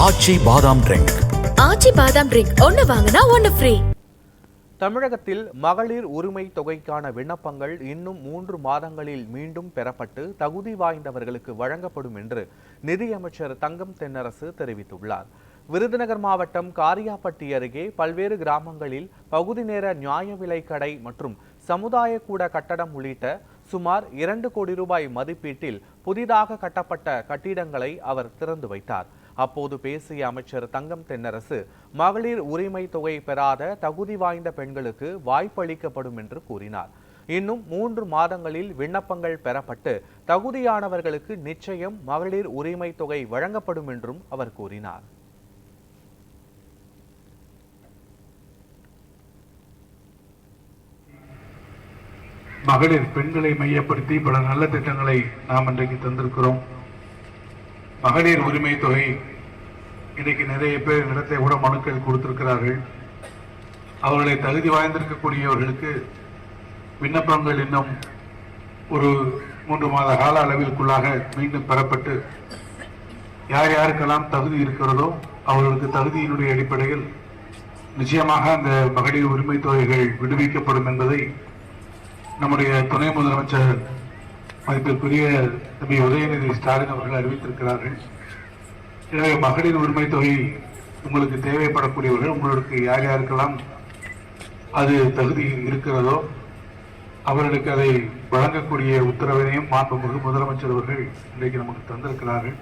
ஆச்சி பாதாம் ட்ரிங்க். ஆச்சி பாதாம் ட்ரிங்க் ஒன்னு வாங்கினா ஒன்னு ஃப்ரீ. தமிழகத்தில் மகளிர் உரிமை தொகைக்கான விண்ணப்பங்கள் இன்னும் 3 மாதங்களில் மீண்டும் பெறப்பட்டு தகுதி வாய்ந்தவர்களுக்கு வழங்கப்படும் என்று நிதியமைச்சர் தங்கம் தென்னரசு தெரிவித்துள்ளார். விருதுநகர் மாவட்டம் காரியாபட்டி அருகே பல்வேறு கிராமங்களில் பகுதி நேர நியாய விலை கடை மற்றும் சமுதாய கூட கட்டடம் உள்ளிட்ட சுமார் 2 கோடி ரூபாய் மதிப்பீட்டில் புதிதாக கட்டப்பட்ட கட்டிடங்களை அவர் திறந்து வைத்தார். அப்போது பேசிய அமைச்சர் தங்கம் தென்னரசு மகளிர் உரிமை தொகை பெறாத தகுதி வாய்ந்த பெண்களுக்கு வாய்ப்பளிக்கப்படும் என்று கூறினார். இன்னும் 3 மாதங்களில் விண்ணப்பங்கள் பெறப்பட்டு தகுதியானவர்களுக்கு நிச்சயம் மகளிர் உரிமை தொகை வழங்கப்படும் என்றும் அவர் கூறினார். மகளிர் பெண்களை மையப்படுத்தி பல நல்ல திட்டங்களை நாம் இன்றைக்கு தந்திருக்கிறோம். மகளிர் உரிமை தொகை இன்னைக்கு நிறைய பேர் இடத்தை கூட மனுக்கள் கொடுத்திருக்கிறார்கள். அவர்களை தகுதி வாய்ந்திருக்கக்கூடியவர்களுக்கு விண்ணப்பங்கள் இன்னும் ஒரு 3 மாத கால அளவிற்குள்ளாக மீண்டும் பெறப்பட்டு யார் யாருக்கெல்லாம் தகுதி இருக்கிறதோ அவர்களுக்கு தகுதியினுடைய அடிப்படையில் நிச்சயமாக அந்த மகளிர் உரிமை தொகைகள் விடுவிக்கப்படும் என்பதை நம்முடைய துணை முதலமைச்சர் மதிப்பிற்குரிய தம்பி உதயநிதி ஸ்டாலின் அவர்கள் அறிவித்திருக்கிறார்கள். எனவே மகளிர் உரிமை தொகை உங்களுக்கு தேவைப்படக்கூடியவர்கள், உங்களுக்கு யார் யாருக்கெல்லாம் அது தகுதி இருக்கிறதோ அவர்களுக்கு அதை வழங்கக்கூடிய உத்தரவினையும் மாண்புமிகு முதலமைச்சர் அவர்கள் இன்றைக்கு நமக்கு தந்திருக்கிறார்கள்.